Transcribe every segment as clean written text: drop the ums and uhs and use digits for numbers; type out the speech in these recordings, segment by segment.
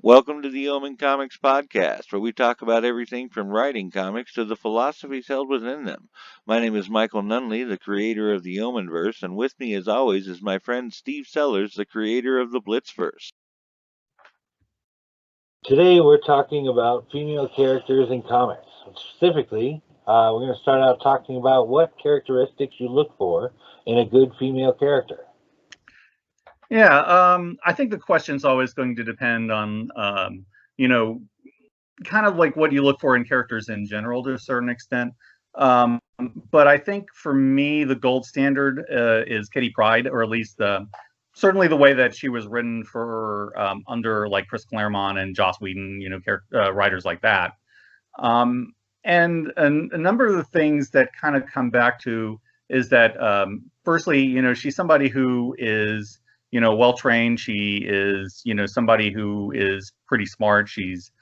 Welcome to the Omen Comics Podcast, where we talk about everything from writing comics to the philosophies held within them. My name is Michael Nunneley, the creator of the Omenverse, and with me, as always, is my friend Steve Sellers, the creator of the Blitzverse. Today we're talking about female characters in comics. Specifically, we're going to start out talking about what characteristics you look for in a good female character. Yeah, I think the question's always going to depend on, kind of like what you look for in characters in general to a certain extent. But I think for me, the gold standard is Kitty Pryde, or at least certainly the way that she was written for under like Chris Claremont and Joss Whedon, writers like that. And a number of the things that kind of come back to is that, firstly, she's somebody who is well trained. She is, somebody who is pretty smart. She's,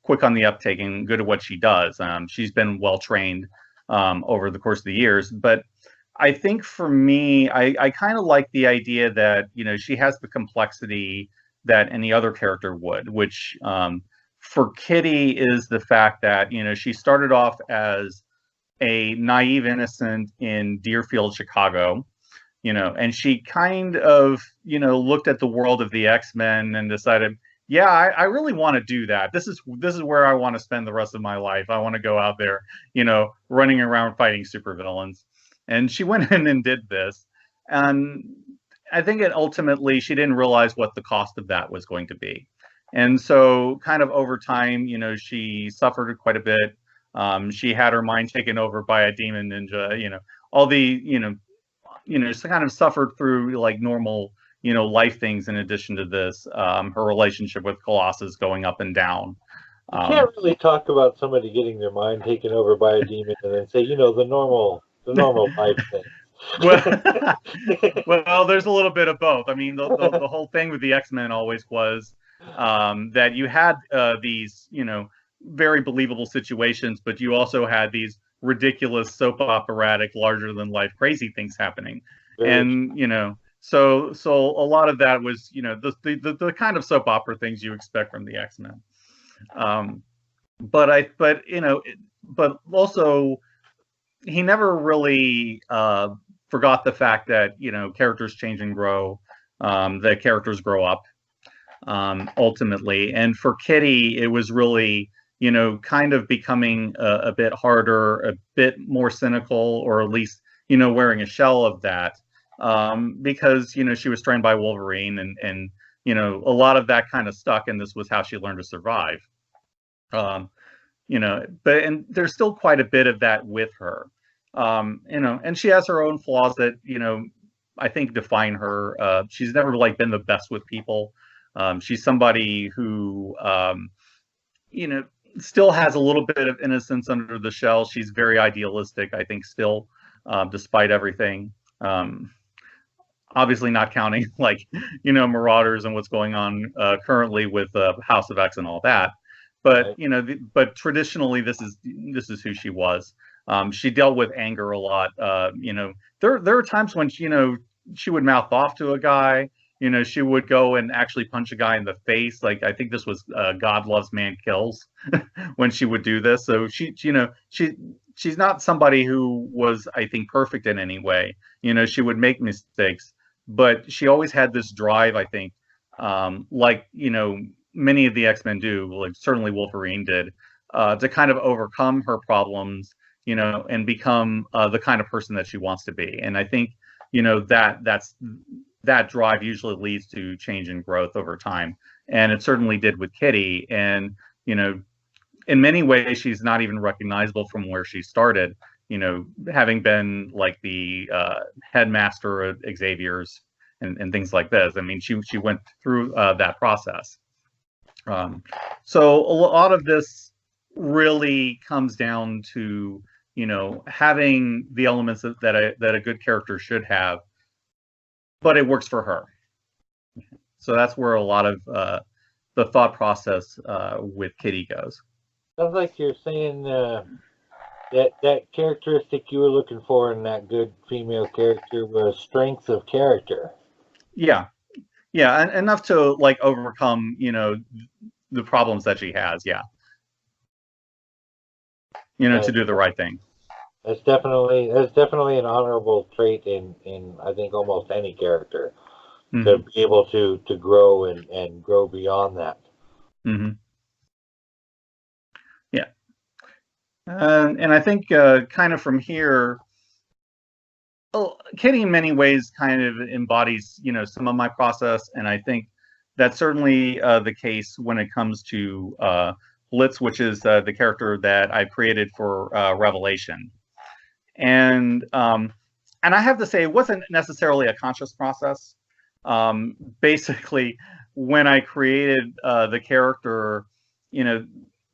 quick on the uptake and good at what she does. She's been well trained over the course of the years. But I think for me, I kind of like the idea that, she has the complexity that any other character would, which for Kitty is the fact that, she started off as a naive innocent in Deerfield, Chicago. And she kind of, looked at the world of the X-Men and decided, yeah, I really want to do that. This is where I want to spend the rest of my life. I want to go out there, running around fighting supervillains. And she went in and did this. And I think ultimately she didn't realize what the cost of that was going to be. And so kind of over time, she suffered quite a bit. She had her mind taken over by a demon ninja, all the, she kind of suffered through like normal, life things in addition to this. Her relationship with Colossus going up and down. You can't really talk about somebody getting their mind taken over by a demon and then say, the normal life thing. well, there's a little bit of both. I mean, the whole thing with the X-Men always was that you had these, very believable situations, but you also had these ridiculous soap operatic, larger than life, crazy things happening. And so a lot of that was, the kind of soap opera things you expect from the X-Men. But also he never really forgot the fact that, characters change and grow, that characters grow up ultimately. And for Kitty, it was really, kind of becoming a bit harder, a bit more cynical, or at least, wearing a shell of that, because, she was trained by Wolverine and a lot of that kind of stuck, and this was how she learned to survive. But there's still quite a bit of that with her, and she has her own flaws that, I think define her. She's never like been the best with people. She's somebody who, still has a little bit of innocence under the shell. She's very idealistic, I think, still, despite everything. Obviously not counting like, Marauders and what's going on currently with House of X and all that. But, but traditionally this is who she was. She dealt with anger a lot. There are times when, she would mouth off to a guy. She would go and actually punch a guy in the face. Like, I think this was God Loves, Man Kills when she would do this. So she's not somebody who was, I think, perfect in any way. She would make mistakes, but she always had this drive, I think, like, many of the X-Men do, like certainly Wolverine did, to kind of overcome her problems, and become the kind of person that she wants to be. And I think, that drive usually leads to change and growth over time. And it certainly did with Kitty. And, in many ways, she's not even recognizable from where she started, having been like the headmaster at Xavier's and things like this. I mean, she went through that process. So a lot of this really comes down to, having the elements that a good character should have, but it works for her. So that's where a lot of the thought process with Kitty goes. Sounds like you're saying that characteristic you were looking for in that good female character was strength of character. Yeah. Yeah, enough to like overcome, the problems that she has. Yeah, to do the right thing. That's definitely an honorable trait in I think almost any character, to be able to grow and grow beyond that. Yeah, and I think kind of from here, Kitty in many ways kind of embodies, some of my process, and I think that's certainly the case when it comes to Blitz, which is the character that I created for Revelation. And I have to say, it wasn't necessarily a conscious process. Basically, when I created the character,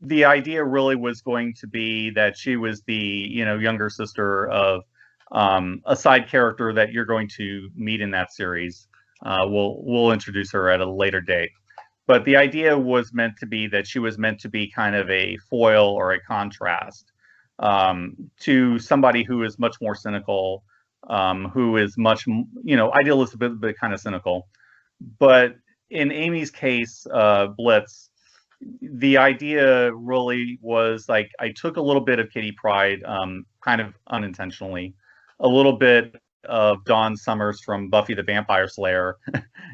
the idea really was going to be that she was the younger sister of a side character that you're going to meet in that series. We'll introduce her at a later date. But the idea was meant to be that she was meant to be kind of a foil or a contrast to somebody who is much more cynical, who is much, idealistic, but kind of cynical. But in Amy's case, Blitz, the idea really was like I took a little bit of Kitty Pryde, kind of unintentionally, a little bit of Dawn Summers from Buffy the Vampire Slayer,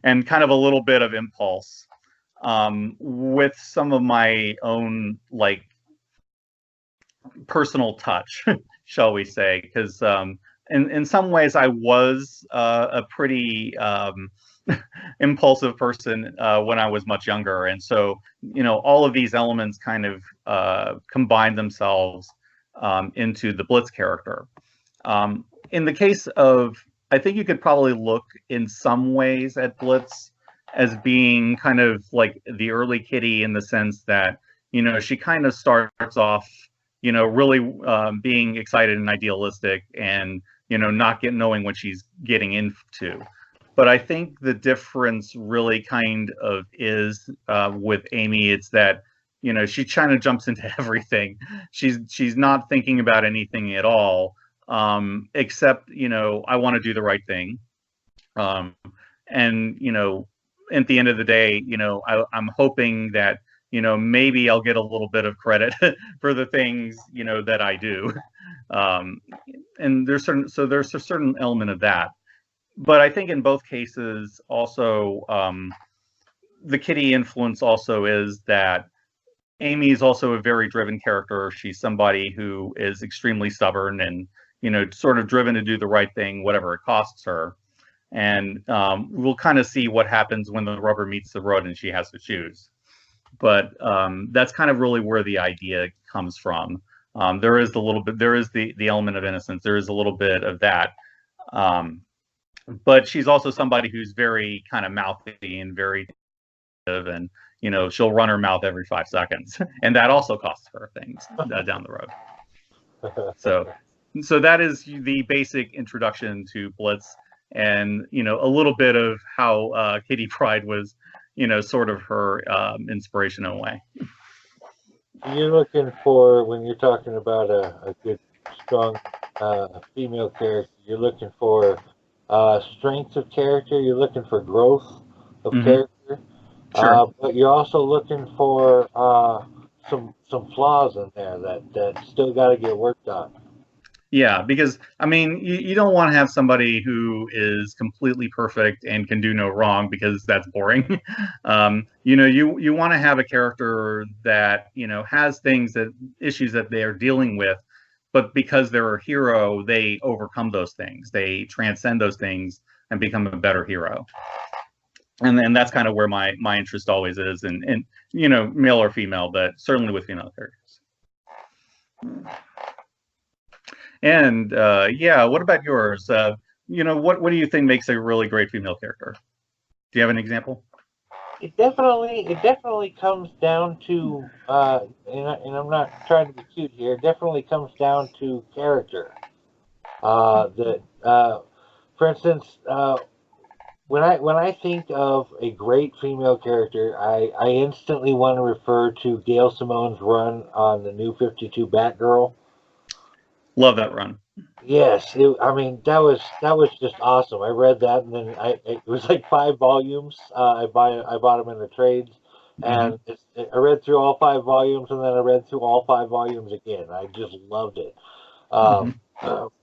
and kind of a little bit of Impulse, with some of my own like personal touch, shall we say? Because in some ways I was a pretty impulsive person when I was much younger, and so all of these elements kind of combine themselves into the Blitz character. In the case of, I think you could probably look in some ways at Blitz as being kind of like the early Kitty, in the sense that she kind of starts off really being excited and idealistic, and not knowing what she's getting into. But I think the difference really kind of is with Amy. It's that she kind of jumps into everything. She's not thinking about anything at all, except I want to do the right thing. And at the end of the day, I'm hoping that maybe I'll get a little bit of credit for the things that I do. And there's a certain element of that. But I think in both cases, also, the Kitty influence also is that Amy is also a very driven character. She's somebody who is extremely stubborn and sort of driven to do the right thing, whatever it costs her. And we'll kind of see what happens when the rubber meets the road and she has to choose. But that's kind of really where the idea comes from. There is the element of innocence. There is a little bit of that. But she's also somebody who's very kind of mouthy and very, and she'll run her mouth every 5 seconds, and that also costs her things down the road. So that is the basic introduction to Blitz, and a little bit of how Kitty Pryde was sort of her inspiration in a way. You're looking for, when you're talking about a good, strong female character, you're looking for strengths of character, you're looking for growth of character, Sure. but you're also looking for some flaws in there that still got to get worked on. Yeah, because I mean, you don't want to have somebody who is completely perfect and can do no wrong, because that's boring. You want to have a character that has issues that they are dealing with, but because they're a hero, they overcome those things. They transcend those things and become a better hero. And then that's kind of where my interest always is, and male or female, but certainly with female characters. And yeah, what about yours? What do you think makes a really great female character? Do you have an example? It definitely comes down to, and I'm not trying to be cute here. It definitely comes down to character. For instance, when I think of a great female character, I instantly want to refer to Gail Simone's run on the New 52 Batgirl. Love that run. Yes, I mean that was just awesome. I read that, and then it was like 5 volumes. I bought them in the trades, Hmm. and I read through all 5 volumes, and then I read through all 5 volumes again. I just loved it. Hmm.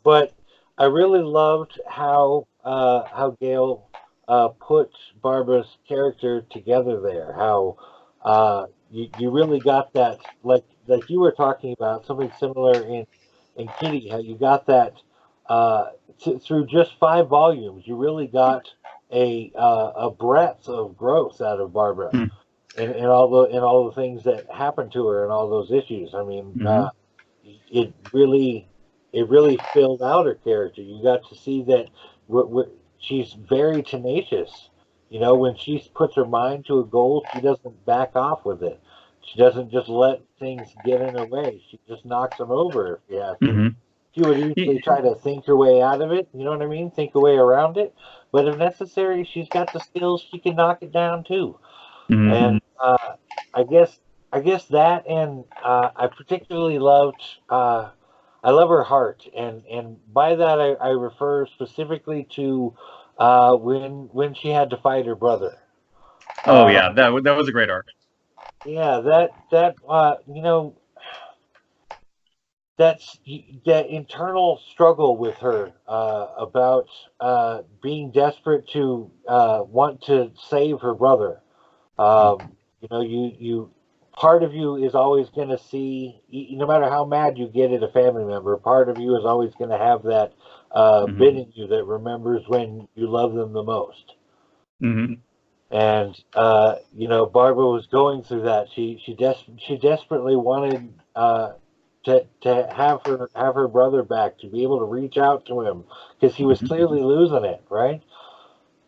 But I really loved how Gail put Barbara's character together there. How you really got that, like you were talking about something similar in Kitty. How you got that through just 5 volumes. You really got a breadth of growth out of Barbara and all the things that happened to her and all those issues. I mean, Hmm. it really it really filled out her character. You got to see that she's very tenacious. You know, when she puts her mind to a goal, she doesn't back off with it. She doesn't just let things get in her way. She just knocks them over if she has to. Hmm. She would usually try to think her way out of it. You know what I mean? Think her way around it. But if necessary, she's got the skills. She can knock it down too. Hmm. And I guess I guess that, and I particularly loved. I love her heart, and by that I refer specifically to when she had to fight her brother. Oh Uh, yeah, that was a great arc. yeah, that you know, that's that internal struggle with her about being desperate to want to save her brother. You know, you part of you is always going to see, no matter how mad you get at a family member, part of you is always going to have that Hmm. bit in you that remembers when you love them the most. Hmm. And you know, Barbara was going through that. She desperately wanted to have her brother back, to be able to reach out to him because he was Hmm. clearly losing it, right?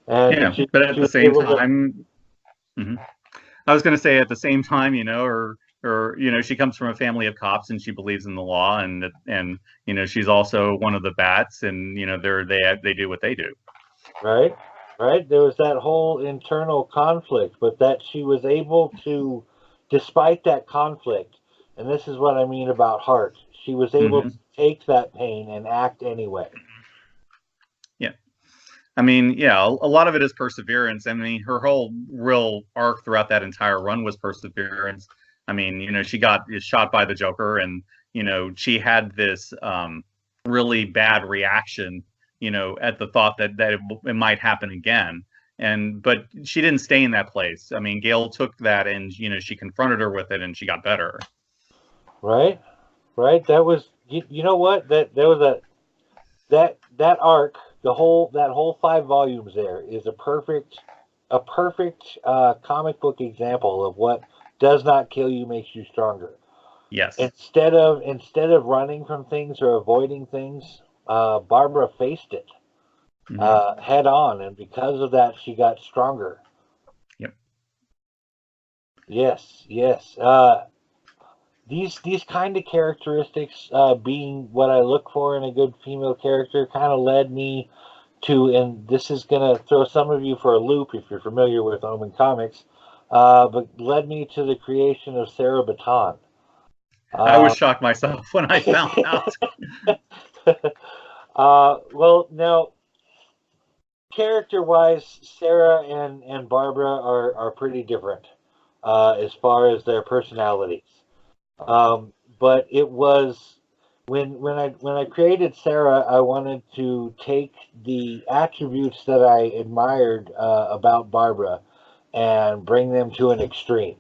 And Yeah, but at she the was same able to, time, mhm. I was going to say at the same time, or she comes from a family of cops and she believes in the law, and she's also one of the bats, and they do what they do. right? Right? There was that whole internal conflict, but that she was able to, despite that conflict, and this is what I mean about heart, she was able to Hmm. take that pain and act anyway. Yeah. I mean, yeah, a lot of it is perseverance. I mean, her whole real arc throughout that entire run was perseverance. I mean, she got shot by the Joker, and she had this really bad reaction, at the thought that it might happen again. But she didn't stay in that place. I mean, Gail took that, and she confronted her with it, and she got better. Right? Right? That was, you know what? That there was that arc, that whole 5 volumes there is a perfect comic book example of what does not kill you makes you stronger. Yes. Instead of running from things or avoiding things, Barbara faced it Hmm. head on, and because of that, she got stronger. Yep. Yes, yes. These kind of characteristics, being what I look for in a good female character, kind of led me to, and this is gonna throw some of you for a loop if you're familiar with Omen Comics, but led me to the creation of Sarah Baton. I was Uh, shocked myself when I found out. well, now character-wise, Sarah and Barbara are pretty different as far as their personalities. But it was when I created Sarah, I wanted to take the attributes that I admired about Barbara and bring them to an extreme.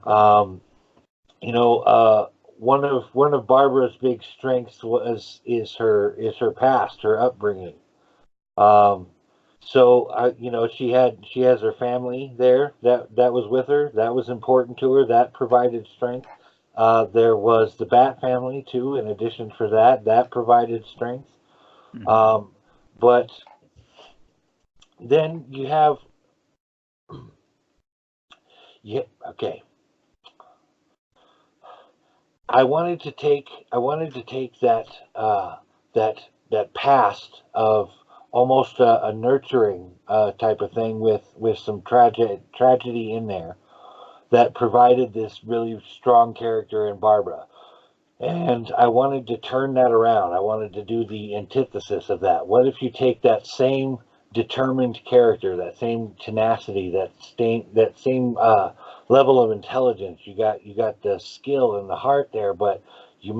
Um, you know, one of Barbara's big strengths is her past, her upbringing. Um, so she has her family there that was with her. That was important to her. That provided strength. There was the Bat family too. In addition for that provided strength. Mhm. Um, but then you have, yeah, okay. I wanted to take that that past of almost a nurturing type of thing with some tragedy in there that provided this really strong character in Barbara. And I wanted to turn that around. I wanted to do the antithesis of that. What if you take that same determined character, that same tenacity, that same level of intelligence? You got the skill and the heart there, but you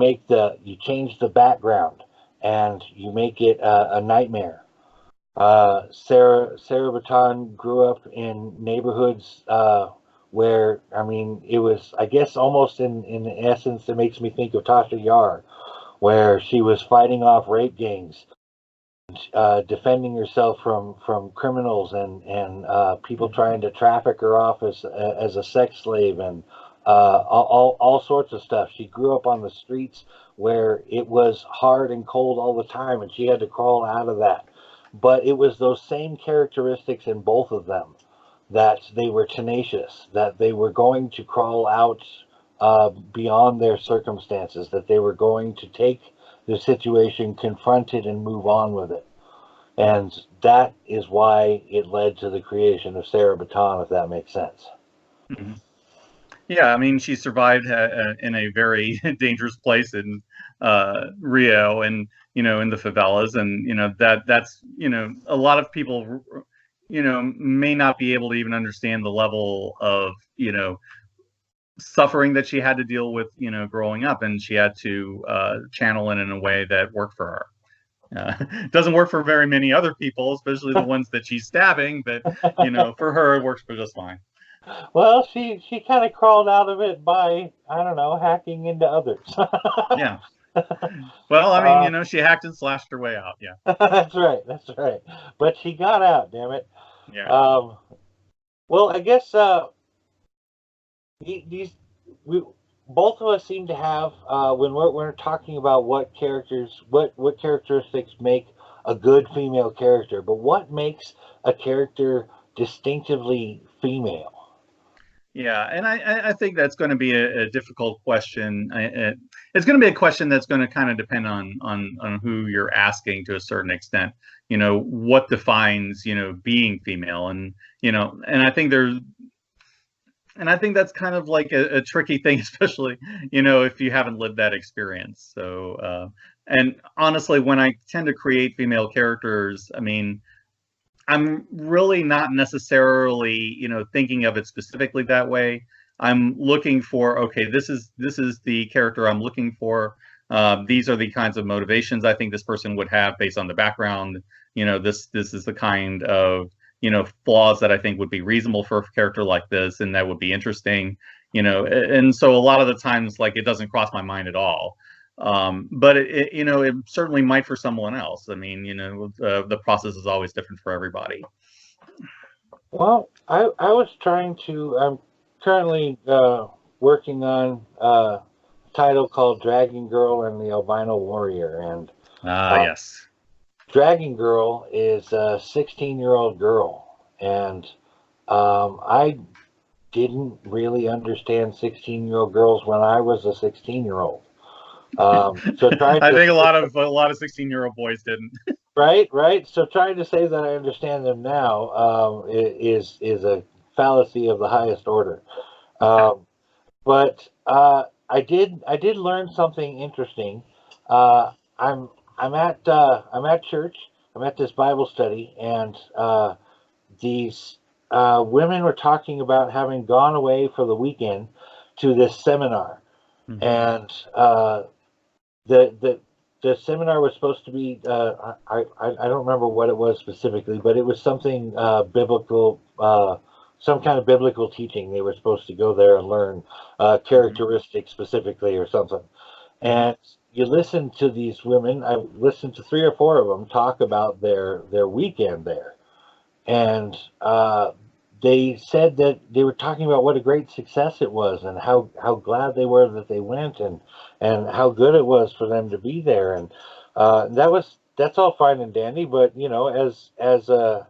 change the background and you make it a nightmare. Sarah Baton grew up in neighborhoods where, I mean, it was, I guess, almost in essence, it makes me think of Tasha Yar, where she was fighting off rape gangs, defending herself from criminals and people trying to traffic her off as a sex slave and all sorts of stuff. She grew up on the streets where it was hard and cold all the time, and she had to crawl out of that. But it was those same characteristics in both of them, that they were tenacious, that they were going to crawl out beyond their circumstances, that they were going to take the situation, confront it, and move on with it. And that is why it led to the creation of Sarah Baton, if that makes sense. Mm-hmm. Yeah, I mean, she survived in a very dangerous place in Rio, and in the favelas, and that's a lot of people may not be able to even understand the level of suffering that she had to deal with growing up, and she had to channel it in a way that worked for her. Doesn't work for very many other people, especially the ones that she's stabbing, but for her it works just fine. Well, she kind of crawled out of it by, I don't know, hacking into others. Yeah. Well, I mean, she hacked and slashed her way out. Yeah. That's right. That's right. But she got out, damn it. Yeah. Well, I guess these we both of us seem to have when we're talking about what characteristics make a good female character, but what makes a character distinctively female? Yeah, and I think that's going to be a difficult question. It's going to be a question that's going to kind of depend on who you're asking to a certain extent. What defines being female, and I think that's kind of like a tricky thing, especially if you haven't lived that experience. So and honestly, when I tend to create female characters, I mean, I'm really not necessarily, thinking of it specifically that way. I'm looking for, okay, this is the character I'm looking for. These are the kinds of motivations I think this person would have based on the background. This is the kind of flaws that I think would be reasonable for a character like this, and that would be interesting. And so a lot of the times, like, it doesn't cross my mind at all. But it certainly might for someone else. I mean, the process is always different for everybody. Well, I was I'm currently working on a title called Dragon Girl and the Albino Warrior, and yes, Dragon Girl is a 16-year-old girl, and I didn't really understand 16-year-old girls when I was a 16-year-old. So I think a lot of 16-year-old boys didn't. Right. So trying to say that I understand them now is a fallacy of the highest order. But I did learn something interesting. I'm at church. I'm at this Bible study, and these women were talking about having gone away for the weekend to this seminar, Mm-hmm. and the seminar was supposed to be I don't remember what it was specifically, but it was something biblical, some kind of biblical teaching. They were supposed to go there and learn characteristics specifically or something. And you listen to these women. I listened to 3 or 4 of them talk about their weekend there, and they said that they were talking about what a great success it was, and how glad they were that they went, and how good it was for them to be there. And that's all fine and dandy, but as a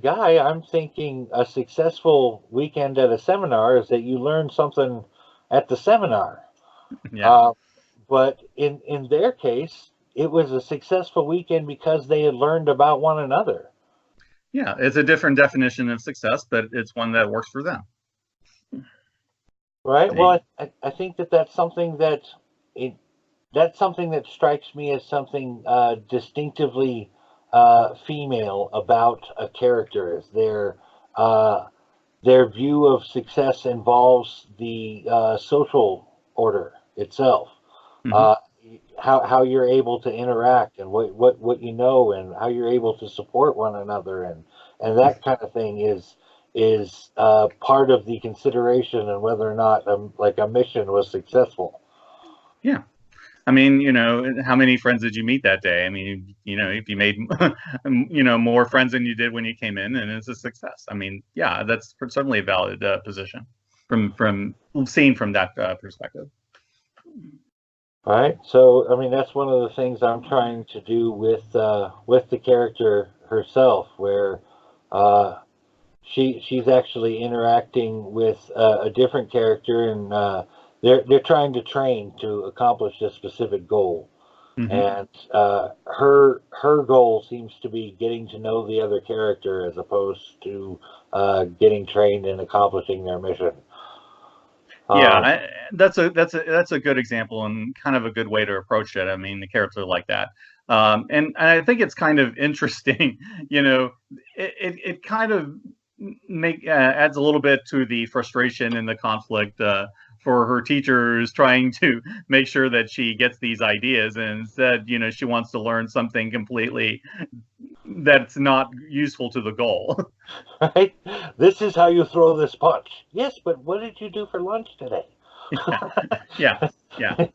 guy, I'm thinking a successful weekend at a seminar is that you learn something at the seminar. Yeah. But in their case, it was a successful weekend because they had learned about one another. Yeah, it's a different definition of success, but it's one that works for them. Right. Well, I think that that's something that that's something that strikes me as something distinctively female about a character. Is their view of success involves the social order itself. Mm-hmm. Uh, how you're able to interact and what you know and how you're able to support one another and that kind of thing is part of the consideration and whether or not like a mission was successful. Yeah. I mean, how many friends did you meet that day? I mean, if you made, more friends than you did when you came in, and it's a success. I mean, yeah, that's certainly a valid position from seen from that perspective. All right. So, I mean, that's one of the things I'm trying to do with the character herself, where uh, she's actually interacting with a different character, and they're trying to train to accomplish a specific goal. Mm-hmm. And her goal seems to be getting to know the other character as opposed to getting trained and accomplishing their mission. Yeah, that's a good example and kind of a good way to approach it. I mean, the character like that, and I think it's kind of interesting. It kind of adds a little bit to the frustration and the conflict for her teachers trying to make sure that she gets these ideas, and instead, she wants to learn something completely that's not useful to the goal. Right? This is how you throw this punch. Yes, but what did you do for lunch today? Yeah, yeah.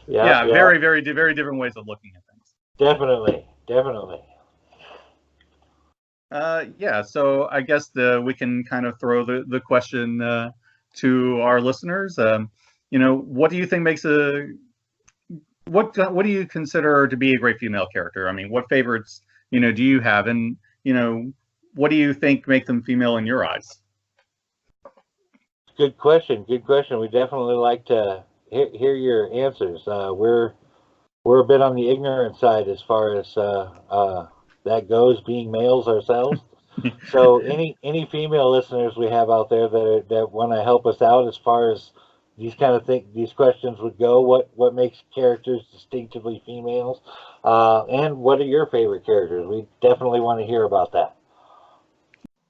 Yeah. Very, very, very different ways of looking at things. Definitely. Yeah, so I guess we can kind of throw the question to our listeners. What do you think makes what do you consider to be a great female character? I mean, what favorites do you have, and what do you think make them female in your eyes? Good question. We definitely like to hear your answers. We're a bit on the ignorant side as far as that goes, being males ourselves. So any female listeners we have out there that want to help us out as far as these questions would go, what makes characters distinctively females, and what are your favorite characters? We definitely want to hear about that.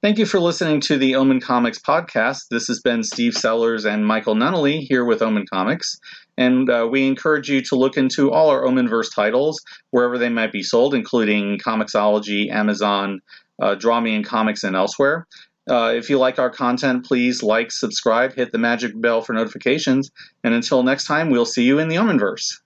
Thank you for listening to the Omen Comics podcast. This has been Steve Sellers and Michael Nunneley here with Omen Comics. And we encourage you to look into all our Omenverse titles, wherever they might be sold, including Comixology, Amazon, Draw Me in Comics, and elsewhere. If you like our content, please like, subscribe, hit the magic bell for notifications. And until next time, we'll see you in the Omenverse.